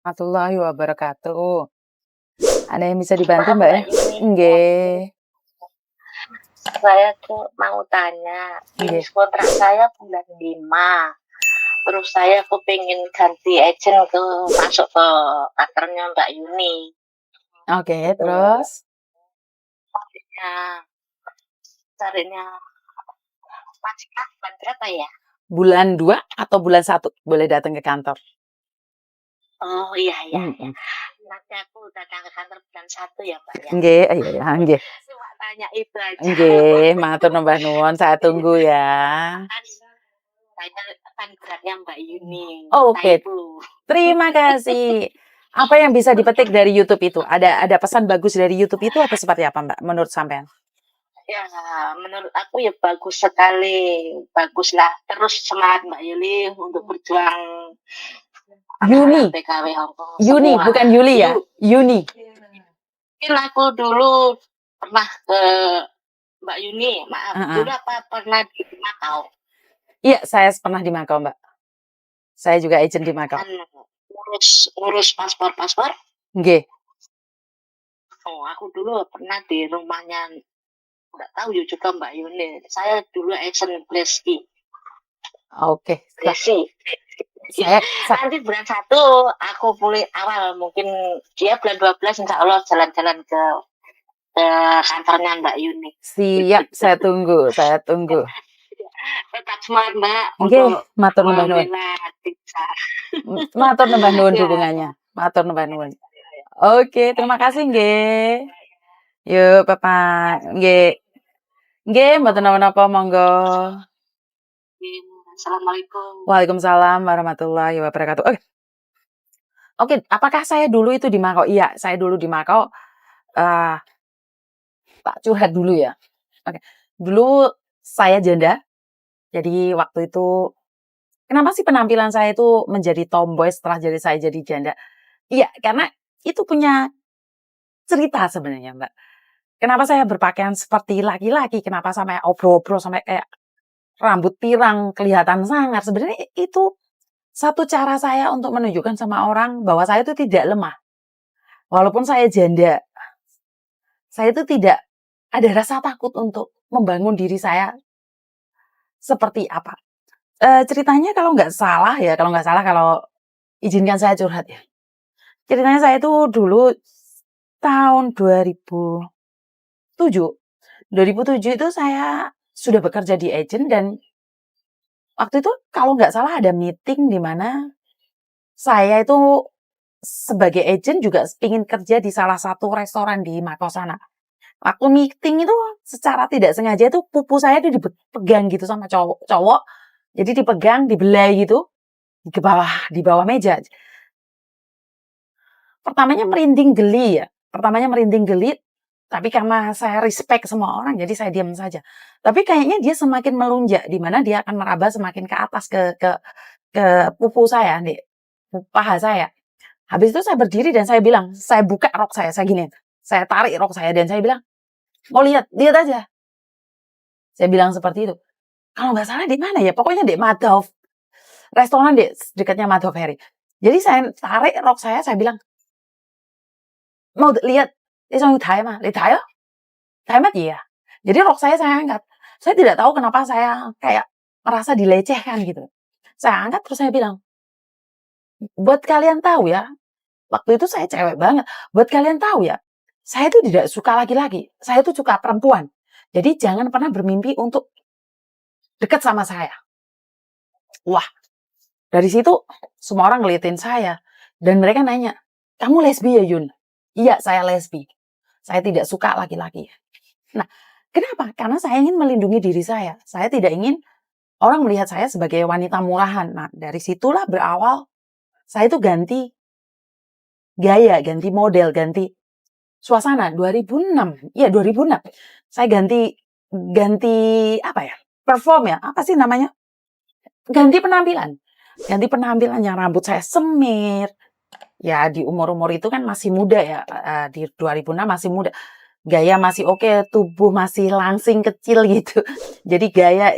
Warahmatullahi wabarakatuh. Ada yang bisa dibantu, Maaf Mbak, Mbak ya? Yuni, Nggih, saya tuh mau tanya, nggih. finish kontrak saya bulan 5. Terus saya tuh pengen ganti agent masuk ke kantornya Mbak Yuni. Oke, Gitu. terus Carinya, carinya majikan bulan berapa ya? bulan 2 atau bulan 1 boleh datang ke kantor? Oh iya iya iya. Mhm. Nanti aku datang ke kantor bulan 1 ya Mbak ya. Nggih, iya ya, nggih. Cuma tanya itu aja. Nggih, matur nambah nuwun, saya tunggu ya. Kan saya kan beratnya Mbak Yuni, Oke, Taibu. terima kasih. Apa yang bisa dipetik dari YouTube itu? Ada pesan bagus dari YouTube itu atau seperti apa, Mbak, menurut sampean? Ya, menurut aku ya bagus sekali, baguslah. Terus semangat Mbak Yuli untuk berjuang anak-anak Yuni, PKW Hongkong Yuni, semua. bukan Yuli ya? Yuk, Yuni. mungkin aku dulu pernah ke Mbak Yuni, maaf, Heeh. dulu apa pernah di Macau? Iya, saya pernah di Makau, Mbak. Saya juga agent di Makau. Kan ngurus ngurus paspor-paspor. Nggih. Oh, aku dulu pernah di rumahnya, nggak tahu ya juga Mbak Yuni. Saya dulu agent Bleski. Oke. Blesi. Saya sa Nanti bulan 1 aku pulih awal, mungkin dia bulan 12 insya Allah jalan-jalan ke kantornya Mbak Yuni. siap, saya tunggu, saya tunggu. Tetap semangat Mbak Nggih, untuk matur nuwun nuwun. membela desa. Matur nuwun nuwun Ya, dukungannya. Matur nuwun nuwun. Oke, terima kasih nggih. Yuk, Bapak. Nggih. Nggih, mboten napa-napa, monggo. Assalamualaikum. Waalaikumsalam warahmatullahi wabarakatuh. Oke, apakah saya dulu itu di Makau? Iya, saya dulu di Makau, eee, tak curhat dulu ya. Oke. Dulu saya janda, jadi waktu itu kenapa sih penampilan saya itu menjadi tomboy setelah saya jadi janda? Iya, karena itu punya cerita sebenarnya, Mbak. Kenapa saya berpakaian seperti laki-laki, kenapa sampai obro-obro, sampai kayak rambut pirang, kelihatan sangar, sebenarnya itu satu cara saya untuk menunjukkan sama orang bahwa saya itu tidak lemah. Walaupun saya janda, saya itu tidak ada rasa takut untuk membangun diri saya seperti apa. Ceritanya kalau izinkan saya curhat ya. Ceritanya saya itu dulu tahun 2007. 2007 itu saya sudah bekerja di agent dan waktu itu kalau nggak salah ada meeting di mana saya itu sebagai agent juga ingin kerja di salah satu restoran di Makau sana. Waktu meeting itu secara tidak sengaja itu pupu saya itu dipegang gitu sama cowok. Jadi dipegang, dibelai gitu di bawah meja. Pertamanya merinding geli, tapi karena saya respect semua orang, jadi saya diam saja. Tapi kayaknya dia semakin melunjak, di mana dia akan meraba semakin ke atas ke pupu saya, di paha saya. Habis itu saya berdiri dan saya bilang, saya buka rok saya giniin, saya tarik rok saya dan saya bilang, "Mau lihat? Lihat aja." Saya bilang seperti itu. Kalau nggak salah di mana ya? Pokoknya di Madhouse, restoran di dekatnya Madhouse Ferry. Jadi saya tarik rok saya bilang, "Mau lihat? Ini Song Thai mah, Li Thai Thai mah iya." Jadi rok saya angkat. Saya tidak tahu kenapa saya kayak merasa dilecehkan gitu. Saya angkat terus saya bilang, "Buat kalian tahu ya, waktu itu saya cewek banget. Buat kalian tahu ya, saya itu tidak suka laki-laki. Saya itu suka perempuan. Jadi jangan pernah bermimpi untuk dekat sama saya." Wah, dari situ semua orang ngeliatin saya dan mereka nanya, "Kamu lesbi ya, Yun?" "Iya, saya lesbi. Saya tidak suka laki-laki." Nah, kenapa? Karena saya ingin melindungi diri saya. Saya tidak ingin orang melihat saya sebagai wanita murahan. Nah, dari situlah berawal saya itu ganti gaya, ganti model, ganti suasana. 2006, iya 2006. Saya ganti ganti apa ya? Perform ya? Apa sih namanya? Ganti penampilan. Ganti penampilan yang rambut saya semir. Ya di umur-umur itu kan masih muda ya, di 2006 masih muda. Gaya masih oke, tubuh masih langsing kecil gitu. Jadi gaya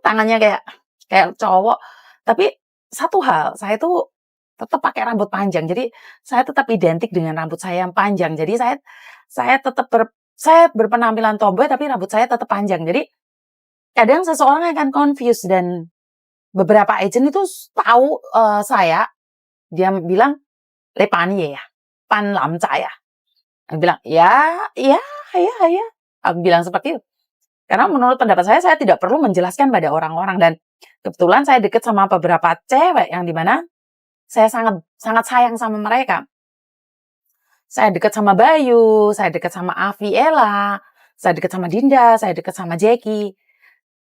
tangannya kayak kayak cowok. Tapi satu hal, saya tuh tetap pakai rambut panjang. Jadi saya tetap identik dengan rambut saya yang panjang. Jadi saya tetap saya berpenampilan tomboy tapi rambut saya tetap panjang. Jadi kadang seseorang akan confuse dan beberapa agent itu tahu saya, dia bilang, "Le pan ye ya? Pan lam ca ya?" Aku bilang, "Ya, ya, ya, ya." Aku bilang seperti itu. Karena menurut pendapat saya tidak perlu menjelaskan pada orang-orang dan kebetulan saya dekat sama beberapa cewek yang di mana saya sangat sangat sayang sama mereka. Saya dekat sama Bayu, saya dekat sama Avi Ella, saya dekat sama Dinda, saya dekat sama Jackie.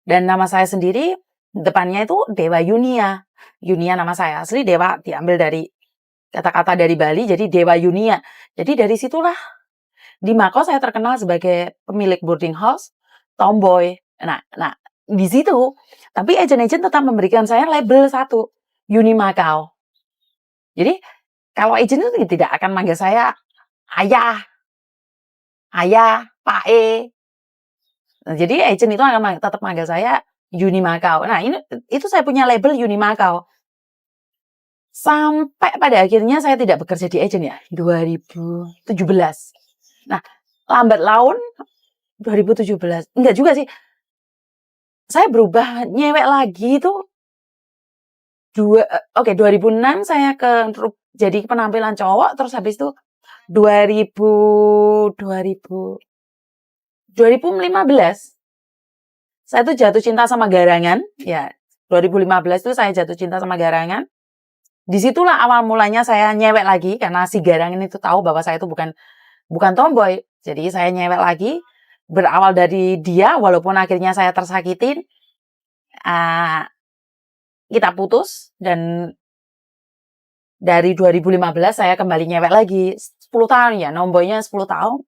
Dan nama saya sendiri depannya itu Dewa Yunia. Yunia nama saya asli, Dewa diambil dari kata-kata dari Bali, jadi Dewa Yunia. Jadi dari situlah di Makau saya terkenal sebagai pemilik boarding house, tomboy. Nah, di situ. Tapi agen-agen tetap memberikan saya label satu, Uni Makau. Jadi kalau agen itu tidak akan manggil saya ayah, Pak E. Nah, jadi agen itu akan tetap manggil saya Uni Makau. Nah, itu saya punya label Uni Makau. Sampai pada akhirnya saya tidak bekerja di agen ya, 2017. Nah, lambat laun 2017. Enggak juga sih. Saya berubah nyewek lagi itu 2006 saya jadi penampilan cowok, terus habis itu 2015 saya tuh jatuh cinta sama Garangan, ya. 2015 itu saya jatuh cinta sama Garangan. Disitulah awal mulanya saya nyewek lagi karena si Garangan itu tahu bahwa saya itu bukan tomboy. Jadi saya nyewek lagi, berawal dari dia walaupun akhirnya saya tersakitin. Kita putus dan dari 2015 saya kembali nyewek lagi 10 tahun ya, nomboynya 10 tahun.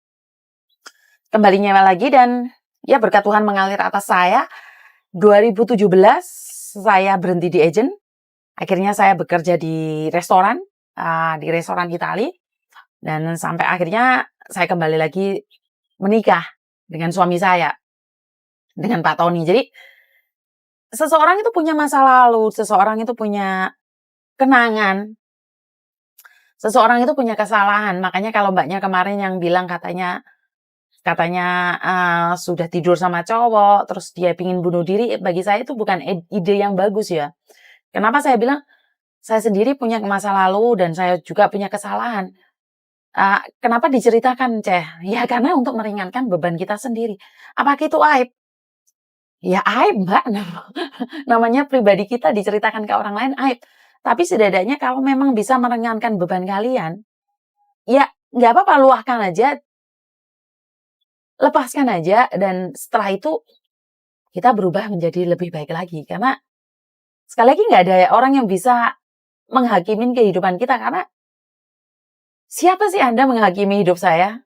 Kembali nyewek lagi dan ya berkat Tuhan mengalir atas saya. 2017 saya berhenti di agent. Akhirnya saya bekerja di restoran Itali dan sampai akhirnya saya kembali lagi menikah dengan suami saya, dengan Pak Tony. Jadi seseorang itu punya masa lalu, seseorang itu punya kenangan, seseorang itu punya kesalahan. Makanya kalau mbaknya kemarin yang bilang katanya sudah tidur sama cowok, terus dia pingin bunuh diri, bagi saya itu bukan ide yang bagus ya. Kenapa saya bilang, saya sendiri punya masa lalu dan saya juga punya kesalahan. Kenapa diceritakan, Ceh? Ya karena untuk meringankan beban kita sendiri. Apakah itu aib? Ya aib, Mbak. Namanya pribadi kita diceritakan ke orang lain aib. Tapi setidaknya kalau memang bisa meringankan beban kalian, ya nggak apa-apa, luahkan aja, lepaskan aja, dan setelah itu kita berubah menjadi lebih baik lagi. Karena sekali lagi nggak ada orang yang bisa menghakimin kehidupan kita, karena siapa sih Anda menghakimi hidup saya?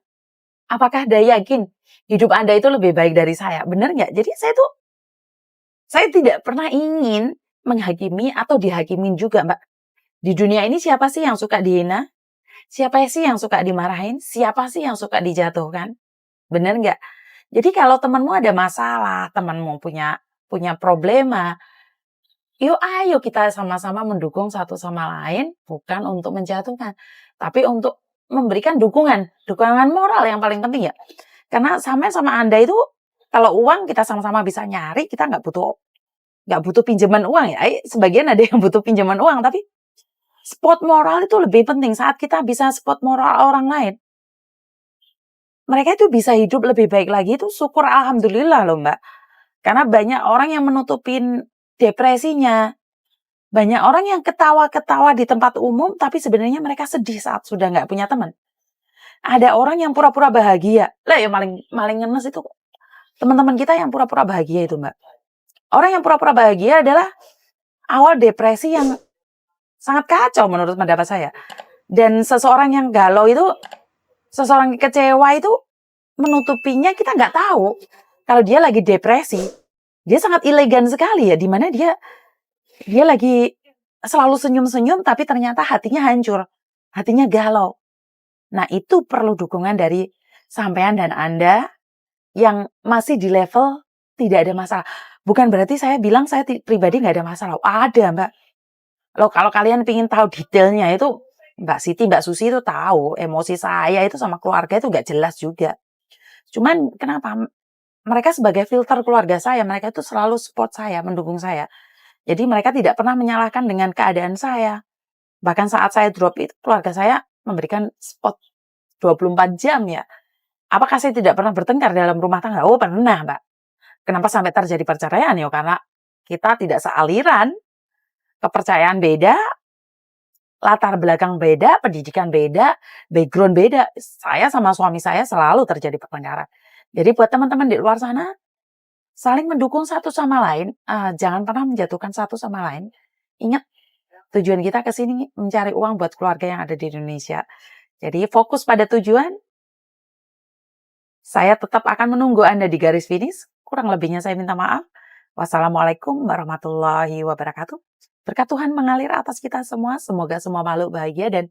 Apakah Anda yakin hidup Anda itu lebih baik dari saya? Benar nggak? Jadi saya tidak pernah ingin menghakimi atau dihakimin juga, Mbak. Di dunia ini siapa sih yang suka dihina? Siapa sih yang suka dimarahin? Siapa sih yang suka dijatuhkan? Bener nggak? Jadi kalau temanmu ada masalah, temanmu punya problema, yuk ayo kita sama-sama mendukung satu sama lain, bukan untuk menjatuhkan, tapi untuk memberikan dukungan moral yang paling penting ya. Karena sama Anda itu, kalau uang kita sama-sama bisa nyari, kita nggak butuh pinjaman uang ya. Sebagian ada yang butuh pinjaman uang, tapi support moral itu lebih penting. Saat kita bisa support moral orang lain, mereka itu bisa hidup lebih baik lagi, itu syukur alhamdulillah loh Mbak. Karena banyak orang yang menutupin depresinya. Banyak orang yang ketawa-ketawa di tempat umum, tapi sebenarnya mereka sedih saat sudah nggak punya teman. Ada orang yang pura-pura bahagia. Lah yang paling ngenes itu teman-teman kita yang pura-pura bahagia itu Mbak. Orang yang pura-pura bahagia adalah awal depresi yang sangat kacau menurut pendapat saya. Dan seseorang yang galau itu, seseorang yang kecewa itu menutupinya, kita nggak tahu kalau dia lagi depresi. Dia sangat elegan sekali ya, dimana dia lagi selalu senyum-senyum tapi ternyata hatinya hancur, hatinya galau. Nah itu perlu dukungan dari sampean dan Anda yang masih di level tidak ada masalah. Bukan berarti saya bilang saya pribadi nggak ada masalah. Ada Mbak. Loh, kalau kalian pengen tahu detailnya itu, Mbak Siti, Mbak Susi itu tahu, emosi saya itu sama keluarga itu nggak jelas juga. Cuman kenapa? Mereka sebagai filter keluarga saya, mereka itu selalu support saya, mendukung saya. Jadi mereka tidak pernah menyalahkan dengan keadaan saya. Bahkan saat saya drop itu, keluarga saya memberikan support 24 jam ya. Apakah saya tidak pernah bertengkar dalam rumah tangga? Oh, pernah, Mbak. Kenapa sampai terjadi perceraian? Ya karena kita tidak sealiran, kepercayaan beda, latar belakang beda, pendidikan beda, background beda. Saya sama suami saya selalu terjadi pertengkaran. Jadi buat teman-teman di luar sana, saling mendukung satu sama lain, jangan pernah menjatuhkan satu sama lain. Ingat, tujuan kita ke sini mencari uang buat keluarga yang ada di Indonesia. Jadi fokus pada tujuan, saya tetap akan menunggu Anda di garis finish. Kurang lebihnya saya minta maaf. Wassalamualaikum warahmatullahi wabarakatuh. Berkat Tuhan mengalir atas kita semua. Semoga semua makhluk bahagia dan